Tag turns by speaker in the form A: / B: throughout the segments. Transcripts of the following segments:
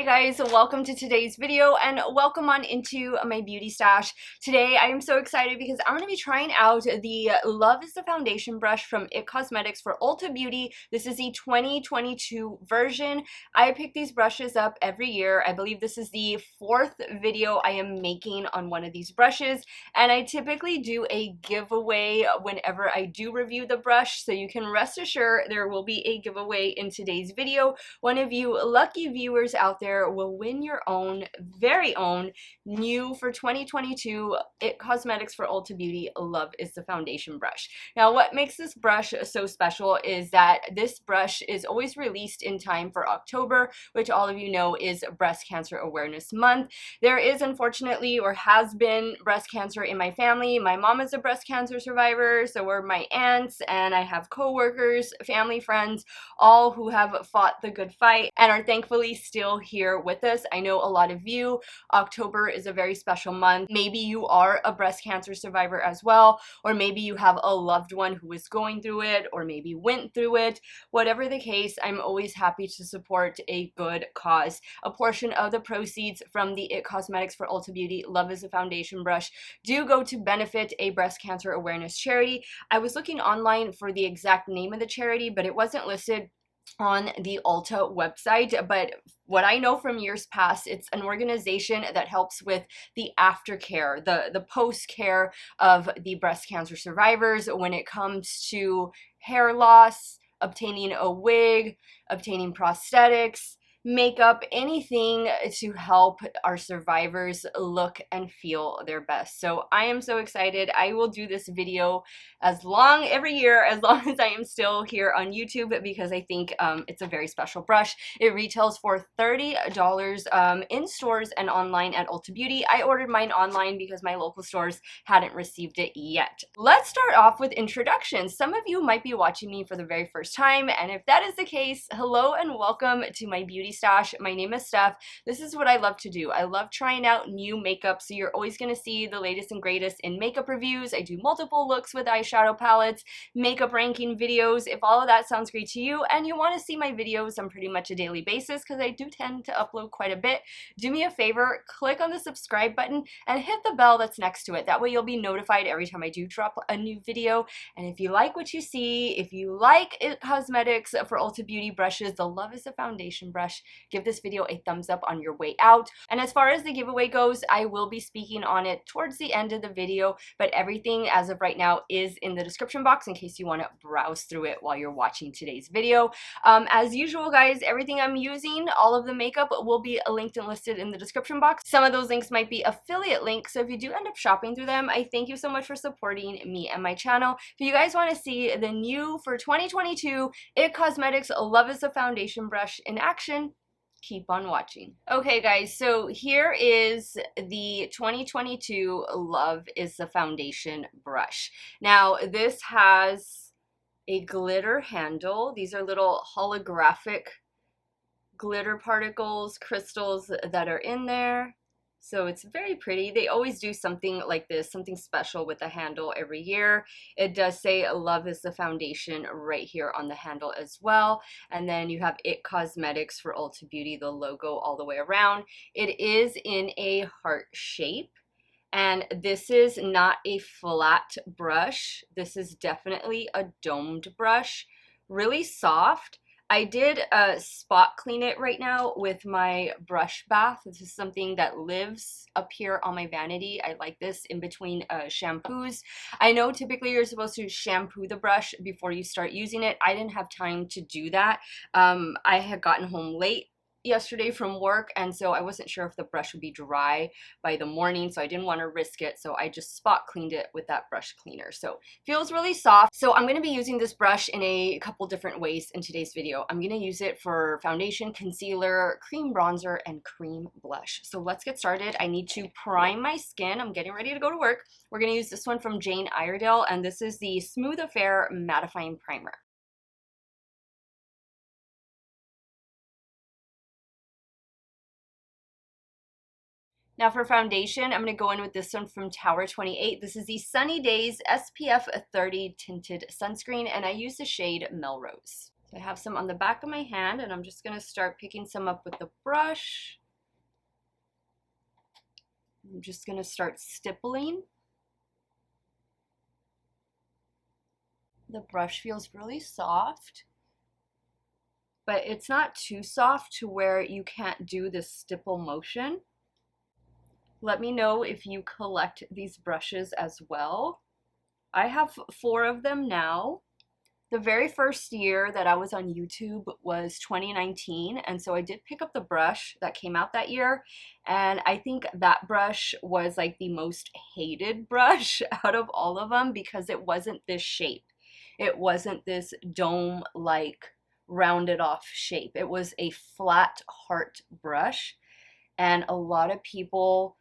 A: Hey guys, welcome to today's video and welcome on into my beauty stash. Today I am so excited because I'm going to be trying out the Love is the Foundation brush from IT Cosmetics for Ulta Beauty. This is the 2022 version. I pick these brushes up every year. I believe this is the fourth video I am making on one of these brushes, and I typically do a giveaway whenever I do review the brush, so you can rest assured there will be a giveaway in today's video. One of you lucky viewers out there will win your own, very own, new for 2022 IT Cosmetics for Ulta Beauty Love is the Foundation brush. Now, what makes this brush so special is that this brush is always released in time for October, which all of you know is Breast Cancer Awareness Month. There is, unfortunately, or has been, breast cancer in my family. My mom is a breast cancer survivor, so are my aunts, and I have co-workers, family, friends, all who have fought the good fight and are thankfully still here with us. I know a lot of you, October is a very special month. Maybe you are a breast cancer survivor as well, or maybe you have a loved one who is going through it, or maybe went through it. Whatever the case, I'm always happy to support a good cause. A portion of the proceeds from the IT Cosmetics for Ulta Beauty Love is a Foundation brush do go to benefit a breast cancer awareness charity. I was looking online for the exact name of the charity, but it wasn't listed on the Ulta website. But what I know from years past, it's an organization that helps with the aftercare, the post-care of the breast cancer survivors when it comes to hair loss, obtaining a wig, obtaining prosthetics, makeup, anything to help our survivors look and feel their best. So I am so excited. I will do this video every year, as long as I am still here on YouTube, because I think it's a very special brush. It retails for $30 in stores and online at Ulta Beauty. I ordered mine online because my local stores hadn't received it yet. Let's start off with introductions. Some of you might be watching me for the very first time, and if that is the case, hello and welcome to my beauty stash. My name is Steph. This is what I love to do. I love trying out new makeup, so you're always going to see the latest and greatest in makeup reviews. I do multiple looks with eyeshadow palettes, makeup ranking videos. If all of that sounds great to you and you want to see my videos on pretty much a daily basis, because I do tend to upload quite a bit, do me a favor, click on the subscribe button and hit the bell that's next to it. That way you'll be notified every time I do drop a new video. And if you like what you see, if you like IT Cosmetics for Ulta Beauty brushes, the Love is the Foundation brush, give this video a thumbs up on your way out. And as far as the giveaway goes, I will be speaking on it towards the end of the video, but everything as of right now is in the description box in case you want to browse through it while you're watching today's video. As usual, guys, everything I'm using, all of the makeup, will be linked and listed in the description box. Some of those links might be affiliate links, so if you do end up shopping through them, I thank you so much for supporting me and my channel. If you guys want to see the new for 2022 IT Cosmetics Love is the Foundation brush in action, keep on watching. Okay guys, so here is the 2022 Love is the Foundation brush. Now this has a glitter handle. These are little holographic glitter particles, crystals that are in there. So it's very pretty. They always do something like this, something special with the handle every year. It does say Love is the Foundation right here on the handle as well. And then you have IT Cosmetics for Ulta Beauty, the logo all the way around. It is in a heart shape. And this is not a flat brush. This is definitely a domed brush. Really soft. I did spot clean it right now with my brush bath. This is something that lives up here on my vanity. I like this in between shampoos. I know typically you're supposed to shampoo the brush before you start using it. I didn't have time to do that. I had gotten home late yesterday from work, and so I wasn't sure if the brush would be dry by the morning, so I didn't want to risk it, so I just spot cleaned it with that brush cleaner. So feels really soft. So I'm going to be using this brush in a couple different ways in today's video. I'm going to use it for foundation, concealer, cream bronzer, and cream blush. So let's get started. I need to prime my skin. I'm getting ready to go to work. We're going to use this one from Iredale, and this is the Smooth Affair Mattifying Primer. Now for foundation, I'm going to go in with this one from Tower 28. This is the Sunny Days SPF 30 Tinted Sunscreen, and I use the shade Melrose. I have some on the back of my hand, and I'm just going to start picking some up with the brush. I'm just going to start stippling. The brush feels really soft, but it's not too soft to where you can't do this stipple motion. Let me know if you collect these brushes as well. I have 4 of them now. The very first year that I was on YouTube was 2019, and so I did pick up the brush that came out that year, and I think that brush was like the most hated brush out of all of them because it wasn't this shape. It wasn't this dome-like rounded off shape. It was a flat heart brush, and a lot of people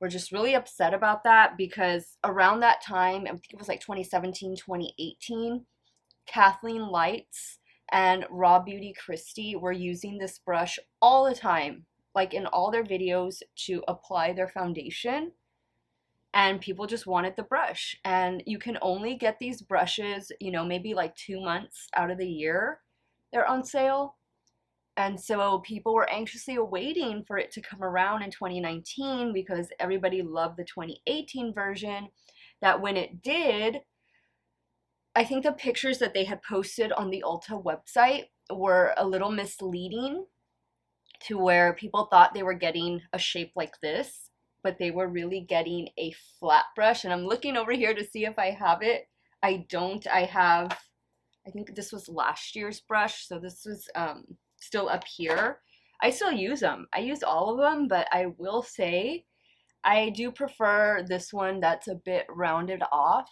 A: were just really upset about that because around that time, I think it was like 2017, 2018, Kathleen Lights and Raw Beauty Christy were using this brush all the time, like in all their videos, to apply their foundation, and people just wanted the brush. And you can only get these brushes, you know, maybe like 2 months out of the year they're on sale. And so people were anxiously awaiting for it to come around in 2019 because everybody loved the 2018 version. That when it did, I think the pictures that they had posted on the Ulta website were a little misleading to where people thought they were getting a shape like this, but they were really getting a flat brush. And I'm looking over here to see if I have it. I don't. I think this was last year's brush, so this was still up here. I still use them. I use all of them, but I will say I do prefer this one that's a bit rounded off.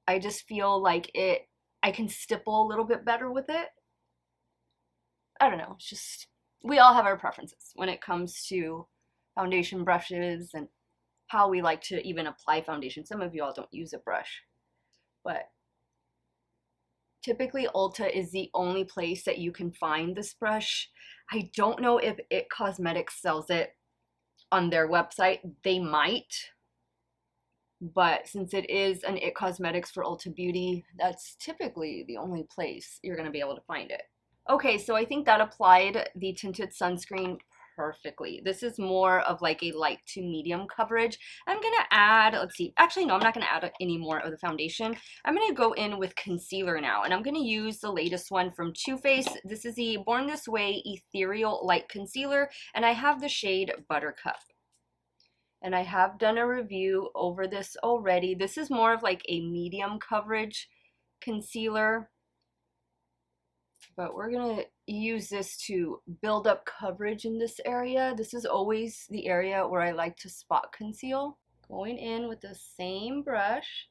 A: I just feel like I can stipple a little bit better with it. I don't know, it's just, we all have our preferences when it comes to foundation brushes and how we like to even apply foundation. Some of you all don't use a brush, but typically Ulta is the only place that you can find this brush. I don't know if It Cosmetics sells it on their website. They might. But since it is an It Cosmetics for Ulta Beauty, that's typically the only place you're going to be able to find it. Okay, so I think that applied the tinted sunscreen perfectly. This is more of like a light to medium coverage. I'm going to add, let's see, actually no, I'm not going to add any more of the foundation. I'm going to go in with concealer now, and I'm going to use the latest one from Too Faced. This is the Born This Way Ethereal Light Concealer, and I have the shade Buttercup. And I have done a review over this already. This is more of like a medium coverage concealer, but we're gonna use this to build up coverage in this area. This is always the area where I like to spot conceal. Going in with the same brush.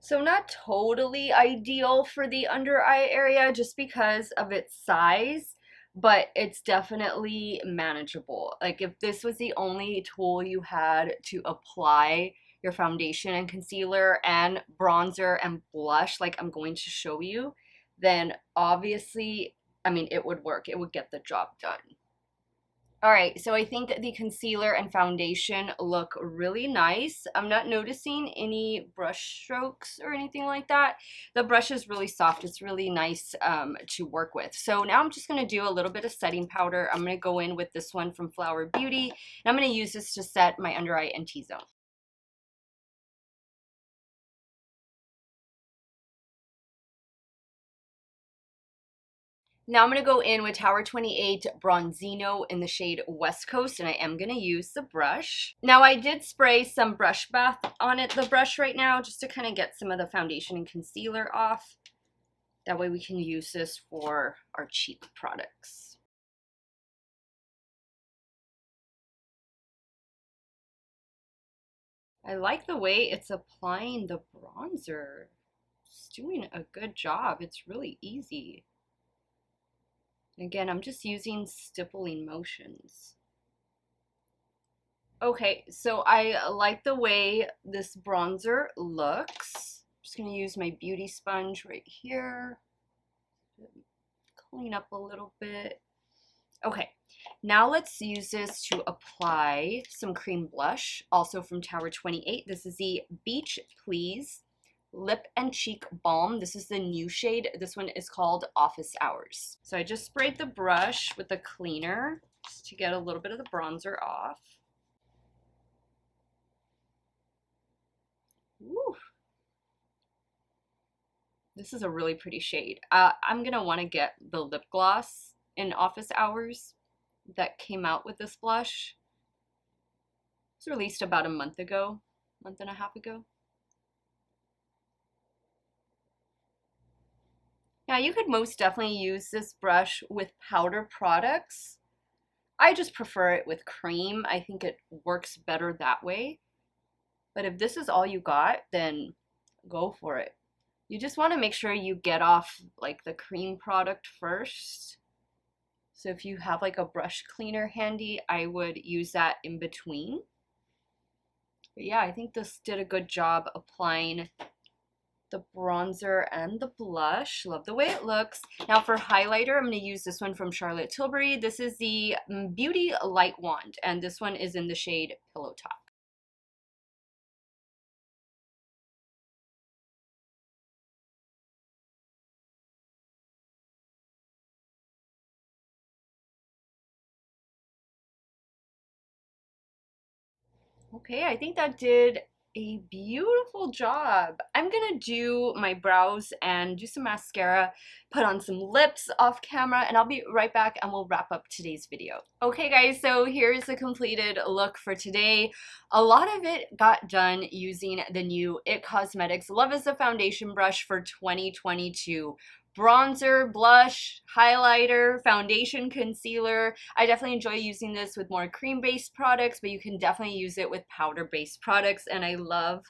A: So not totally ideal for the under eye area just because of its size, but it's definitely manageable. Like if this was the only tool you had to apply your foundation and concealer and bronzer and blush like I'm going to show you, then obviously, I mean, it would work. It would get the job done. All right, so I think the concealer and foundation look really nice. I'm not noticing any brush strokes or anything like that. The brush is really soft. It's really nice to work with. So now I'm just going to do a little bit of setting powder. I'm going to go in with this one from Flower Beauty, and I'm going to use this to set my under eye and T-zone. Now I'm going to go in with Tower 28 Bronzino in the shade West Coast, and I am going to use the brush. Now I did spray some brush bath on the brush right now, just to kind of get some of the foundation and concealer off. That way we can use this for our cheek products. I like the way it's applying the bronzer. It's doing a good job. It's really easy. Again, I'm just using stippling motions. Okay, so I like the way this bronzer looks. I'm just going to use my beauty sponge right here. Clean up a little bit. Okay, now let's use this to apply some cream blush, also from Tower 28. This is the Beach Please Lip and Cheek Balm. This is the new shade. This one is called Office Hours. So I just sprayed the brush with a cleaner just to get a little bit of the bronzer off. Ooh. This is a really pretty shade. I'm gonna want to get the lip gloss in Office Hours that came out with this blush. It was released about a month ago, month and a half ago. Now you could most definitely use this brush with powder products. I just prefer it with cream. I think it works better that way. But if this is all you got, then go for it. You just want to make sure you get off like the cream product first. So if you have like a brush cleaner handy, I would use that in between. But yeah, I think this did a good job applying the bronzer and the blush. Love the way it looks. Now for highlighter, I'm going to use this one from Charlotte Tilbury. This is the Beauty Light Wand, and this one is in the shade Pillow Talk. Okay, I think that did a beautiful job. I'm gonna do my brows and do some mascara, put on some lips off camera, and I'll be right back and we'll wrap up today's video. Okay guys, so here's the completed look for today. A lot of it got done using the new IT Cosmetics Love is the Foundation brush for 2022. Bronzer, blush, highlighter, foundation, concealer. I definitely enjoy using this with more cream-based products, but you can definitely use it with powder-based products, and I love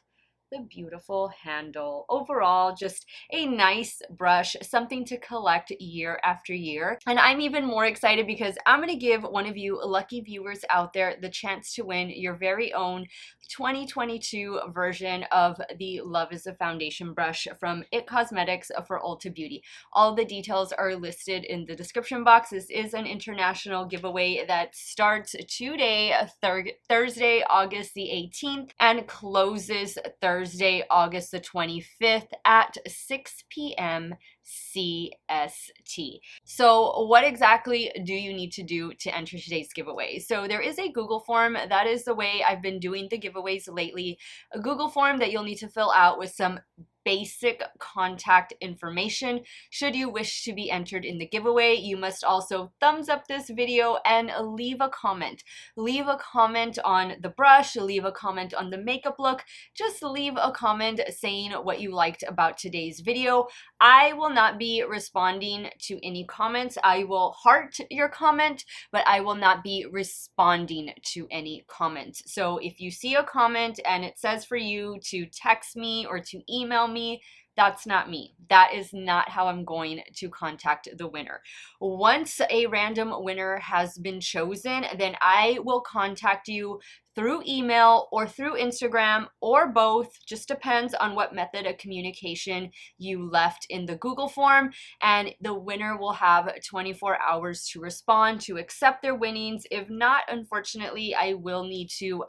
A: the beautiful handle. Overall, just a nice brush, something to collect year after year. And I'm even more excited because I'm going to give one of you lucky viewers out there the chance to win your very own 2022 version of the Love is a Foundation brush from IT Cosmetics for Ulta Beauty. All the details are listed in the description box. This is an international giveaway that starts today, Thursday, August the 18th, and closes Thursday, August the 25th at 6 p.m. CST. So what exactly do you need to do to enter today's giveaway? So there is a Google form. That is the way I've been doing the giveaways lately. A Google form that you'll need to fill out with some basic contact information. Should you wish to be entered in the giveaway, you must also thumbs up this video and leave a comment. Leave a comment on the brush, leave a comment on the makeup look, just leave a comment saying what you liked about today's video. I will not be responding to any comments. I will heart your comment, but I will not be responding to any comments. So if you see a comment and it says for you to text me or to email me, that's not me. That is not how I'm going to contact the winner. Once a random winner has been chosen, then I will contact you through email or through Instagram or both. Just depends on what method of communication you left in the Google form, and the winner will have 24 hours to respond to accept their winnings. If not, unfortunately, I will need to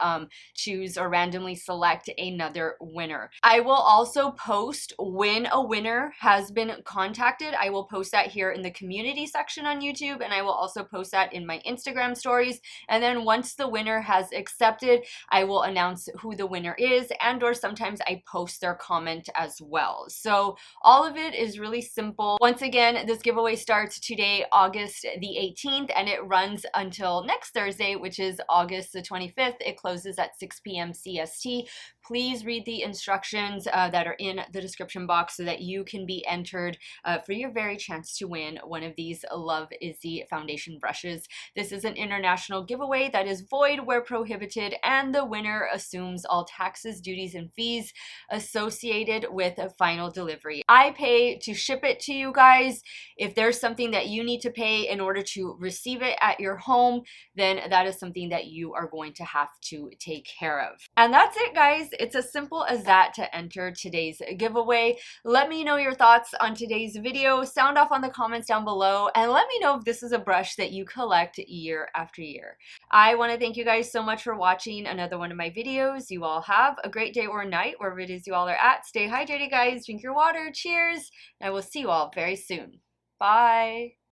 A: choose or randomly select another winner. I will also post when a winner has been contacted. I will post that here in the community section on YouTube, and I will also post that in my Instagram stories. And then once the winner has accepted, I will announce who the winner is, and or sometimes I post their comment as well. So all of it is really simple. Once again, this giveaway starts today, August the 18th, and it runs until next Thursday, which is August the 25th. It closes at 6 p.m. CST. Please read the instructions that are in the description box so that you can be entered for your very chance to win one of these Love is the Foundation brushes. This is an international giveaway that is void where prohibited, and the winner assumes all taxes, duties, and fees associated with a final delivery. I pay to ship it to you guys. If there's something that you need to pay in order to receive it at your home, then that is something that you are going to have to take care of. And that's it, guys. It's as simple as that to enter today's giveaway. Let me know your thoughts on today's video. Sound off on the comments down below, and let me know if this is a brush that you collect year after year. I want to thank you guys so much for watching another one of my videos. You all have a great day or night, wherever it is you all are at. Stay hydrated, guys. Drink your water. Cheers. And I will see you all very soon. Bye.